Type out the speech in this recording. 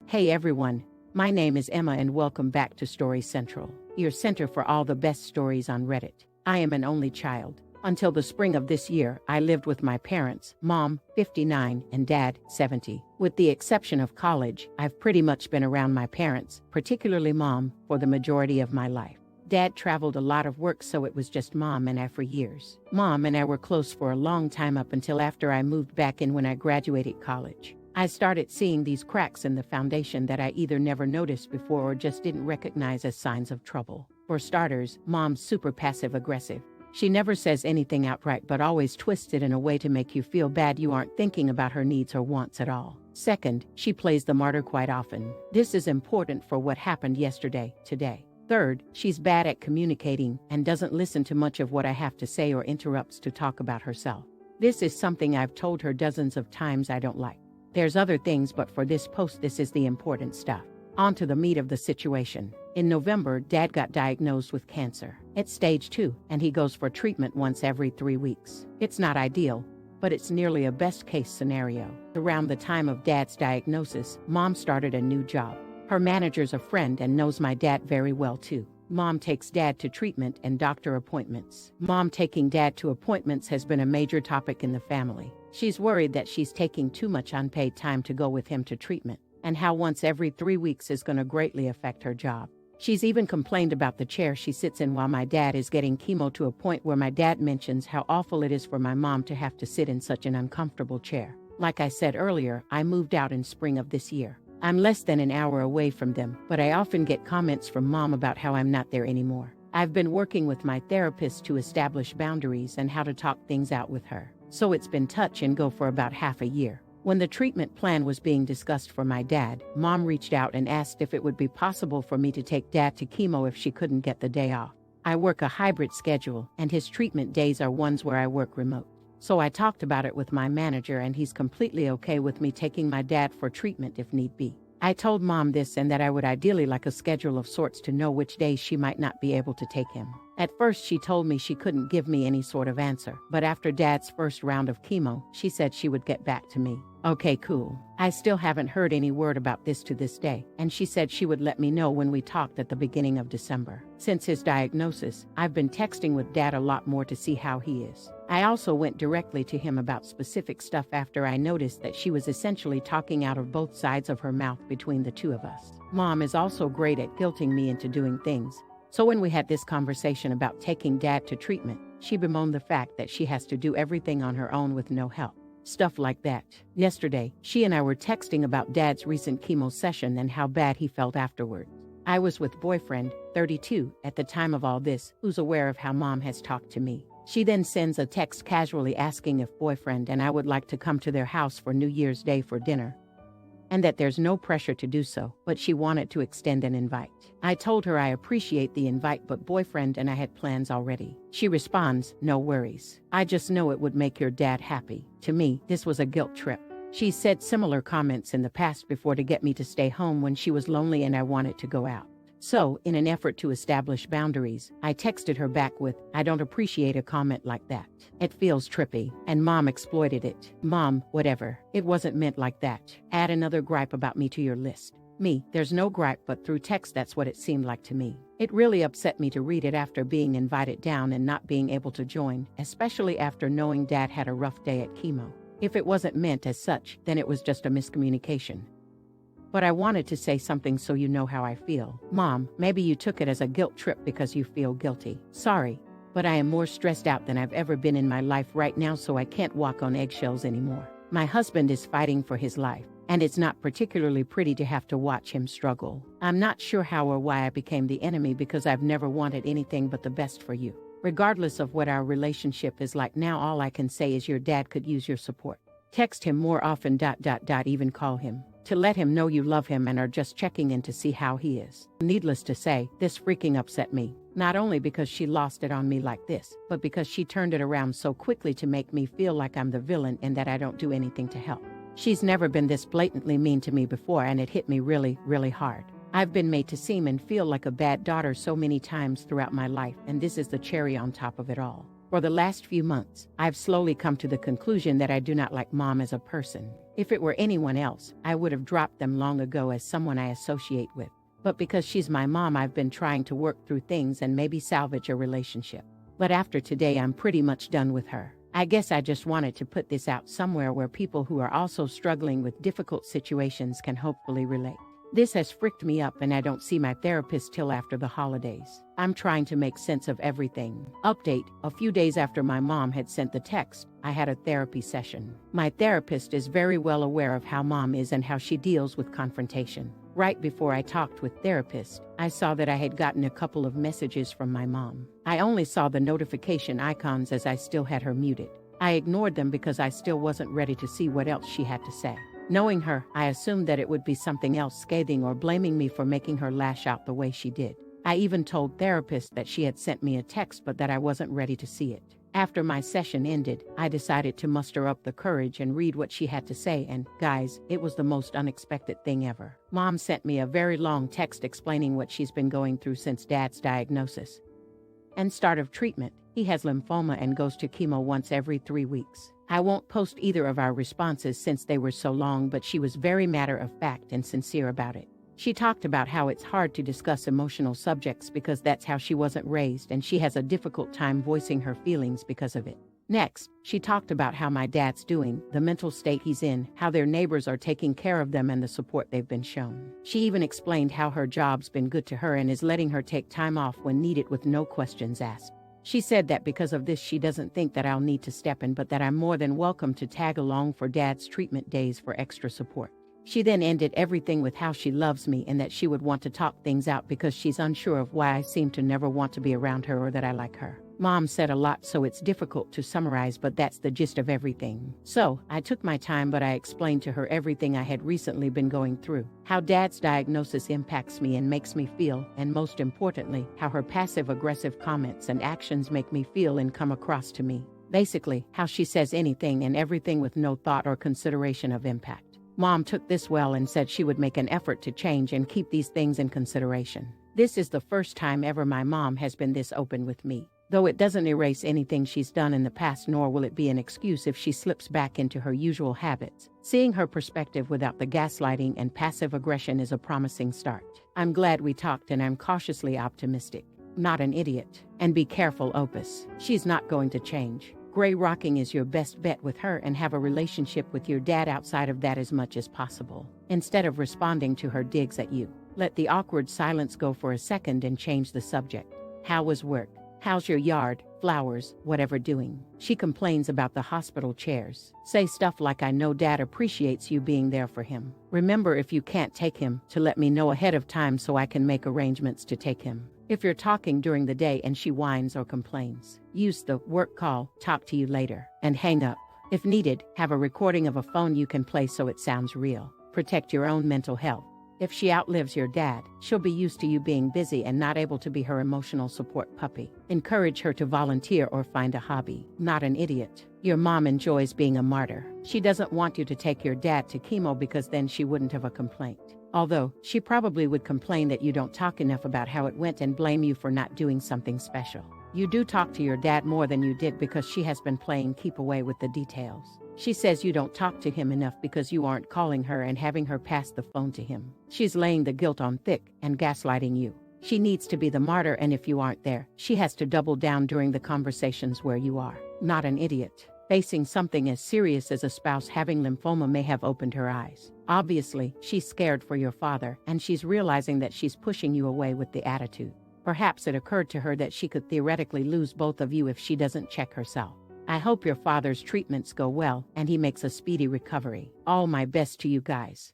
Hey everyone, my name is Emma and welcome back to Story Central, your center for all the best stories on Reddit. I am an only child. Until the spring of this year, I lived with my parents, Mom, 59, and Dad, 70. With the exception of college, I've pretty much been around my parents, particularly Mom, for the majority of my life. Dad traveled a lot of work, so it was just Mom and I for years. Mom and I were close for a long time up until after I moved back in when I graduated college. I started seeing these cracks in the foundation that I either never noticed before or just didn't recognize as signs of trouble. For starters, Mom's super passive-aggressive. She never says anything outright but always twists it in a way to make you feel bad you aren't thinking about her needs or wants at all. Second, she plays the martyr quite often. This is important for what happened yesterday, today. Third, she's bad at communicating and doesn't listen to much of what I have to say or interrupts to talk about herself. This is something I've told her dozens of times I don't like. There's other things, but for this post this is the important stuff. On to the meat of the situation. In November, Dad got diagnosed with cancer. It's stage 2, and he goes for treatment once every 3 weeks. It's not ideal, but it's nearly a best-case scenario. Around the time of Dad's diagnosis, Mom started a new job. Her manager's a friend and knows my dad very well too. Mom takes Dad to treatment and doctor appointments. Mom taking Dad to appointments has been a major topic in the family. She's worried that she's taking too much unpaid time to go with him to treatment, and how once every 3 weeks is going to greatly affect her job. She's even complained about the chair she sits in while my dad is getting chemo, to a point where my dad mentions how awful it is for my mom to have to sit in such an uncomfortable chair. Like I said earlier, I moved out in spring of this year. I'm less than an hour away from them, but I often get comments from Mom about how I'm not there anymore. I've been working with my therapist to establish boundaries and how to talk things out with her. So it's been touch and go for about half a year. When the treatment plan was being discussed for my dad, Mom reached out and asked if it would be possible for me to take Dad to chemo if she couldn't get the day off. I work a hybrid schedule, and his treatment days are ones where I work remote. So I talked about it with my manager, and he's completely okay with me taking my dad for treatment if need be. I told Mom this and that I would ideally like a schedule of sorts to know which days she might not be able to take him. At first she told me she couldn't give me any sort of answer, but after Dad's first round of chemo, she said she would get back to me. Okay, cool. I still haven't heard any word about this to this day, and she said she would let me know when we talked at the beginning of December. Since his diagnosis, I've been texting with Dad a lot more to see how he is. I also went directly to him about specific stuff after I noticed that she was essentially talking out of both sides of her mouth between the two of us. Mom is also great at guilting me into doing things. So when we had this conversation about taking Dad to treatment, she bemoaned the fact that she has to do everything on her own with no help. Stuff like that. Yesterday, she and I were texting about Dad's recent chemo session and how bad he felt afterward. I was with boyfriend, 32, at the time of all this, who's aware of how Mom has talked to me. She then sends a text casually asking if boyfriend and I would like to come to their house for New Year's Day for dinner, and that there's no pressure to do so, but she wanted to extend an invite. I told her I appreciate the invite, but boyfriend and I had plans already. She responds, "No worries. I just know it would make your dad happy." To me, this was a guilt trip. She said similar comments in the past before to get me to stay home when she was lonely and I wanted to go out. So, in an effort to establish boundaries, I texted her back with, "I don't appreciate a comment like that. It feels trippy," and Mom exploited it. Mom, whatever. It wasn't meant like that. Add another gripe about me to your list. Me, there's no gripe, but through text that's what it seemed like to me. It really upset me to read it after being invited down and not being able to join, especially after knowing Dad had a rough day at chemo. If it wasn't meant as such, then it was just a miscommunication. But I wanted to say something so you know how I feel. Mom, maybe you took it as a guilt trip because you feel guilty. Sorry, but I am more stressed out than I've ever been in my life right now, so I can't walk on eggshells anymore. My husband is fighting for his life, and it's not particularly pretty to have to watch him struggle. I'm not sure how or why I became the enemy, because I've never wanted anything but the best for you. Regardless of what our relationship is like now, all I can say is your dad could use your support. Text him more often, even call him, to let him know you love him and are just checking in to see how he is. Needless to say, this freaking upset me. Not only because she lost it on me like this, but because she turned it around so quickly to make me feel like I'm the villain and that I don't do anything to help. She's never been this blatantly mean to me before, and it hit me really, really hard. I've been made to seem and feel like a bad daughter so many times throughout my life, and this is the cherry on top of it all. For the last few months, I've slowly come to the conclusion that I do not like Mom as a person. If it were anyone else, I would have dropped them long ago as someone I associate with. But because she's my mom, I've been trying to work through things and maybe salvage a relationship. But after today, I'm pretty much done with her. I guess I just wanted to put this out somewhere where people who are also struggling with difficult situations can hopefully relate. This has fricked me up and I don't see my therapist till after the holidays. I'm trying to make sense of everything. Update: a few days after my mom had sent the text, I had a therapy session. My therapist is very well aware of how Mom is and how she deals with confrontation. Right before I talked with therapist, I saw that I had gotten a couple of messages from my mom. I only saw the notification icons as I still had her muted. I ignored them because I still wasn't ready to see what else she had to say. Knowing her, I assumed that it would be something else scathing or blaming me for making her lash out the way she did. I even told therapist that she had sent me a text but that I wasn't ready to see it. After my session ended, I decided to muster up the courage and read what she had to say, and, guys, it was the most unexpected thing ever. Mom sent me a very long text explaining what she's been going through since Dad's diagnosis and start of treatment. He has lymphoma and goes to chemo once every 3 weeks. I won't post either of our responses since they were so long, but she was very matter-of-fact and sincere about it. She talked about how it's hard to discuss emotional subjects because that's how she wasn't raised, and she has a difficult time voicing her feelings because of it. Next, she talked about how my dad's doing, the mental state he's in, how their neighbors are taking care of them and the support they've been shown. She even explained how her job's been good to her and is letting her take time off when needed with no questions asked. She said that because of this she doesn't think that I'll need to step in, but that I'm more than welcome to tag along for Dad's treatment days for extra support. She then ended everything with how she loves me and that she would want to talk things out because she's unsure of why I seem to never want to be around her or that I like her. Mom said a lot, so it's difficult to summarize, but that's the gist of everything. So, I took my time, but I explained to her everything I had recently been going through, how Dad's diagnosis impacts me and makes me feel, and most importantly, how her passive-aggressive comments and actions make me feel and come across to me. Basically, how she says anything and everything with no thought or consideration of impact. Mom took this well and said she would make an effort to change and keep these things in consideration. This is the first time ever my mom has been this open with me. Though it doesn't erase anything she's done in the past, nor will it be an excuse if she slips back into her usual habits. Seeing her perspective without the gaslighting and passive aggression is a promising start. I'm glad we talked and I'm cautiously optimistic. Not an idiot. And be careful, Opus. She's not going to change. Gray rocking is your best bet with her, and have a relationship with your dad outside of that as much as possible. Instead of responding to her digs at you, let the awkward silence go for a second and change the subject. How was work? How's your yard, flowers, whatever doing? She complains about the hospital chairs. Say stuff like, I know Dad appreciates you being there for him. Remember, if you can't take him, to let me know ahead of time so I can make arrangements to take him. If you're talking during the day and she whines or complains, use the work call, talk to you later, and hang up. If needed, have a recording of a phone you can play so it sounds real. Protect your own mental health. If she outlives your dad, she'll be used to you being busy and not able to be her emotional support puppy. Encourage her to volunteer or find a hobby. Not an idiot. Your mom enjoys being a martyr. She doesn't want you to take your dad to chemo because then she wouldn't have a complaint. Although, she probably would complain that you don't talk enough about how it went and blame you for not doing something special. You do talk to your dad more than you did because she has been playing keep away with the details. She says you don't talk to him enough because you aren't calling her and having her pass the phone to him. She's laying the guilt on thick and gaslighting you. She needs to be the martyr, and if you aren't there, she has to double down during the conversations where you are. Not an idiot. Facing something as serious as a spouse having lymphoma may have opened her eyes. Obviously, she's scared for your father, and she's realizing that she's pushing you away with the attitude. Perhaps it occurred to her that she could theoretically lose both of you if she doesn't check herself. I hope your father's treatments go well and he makes a speedy recovery. All my best to you guys.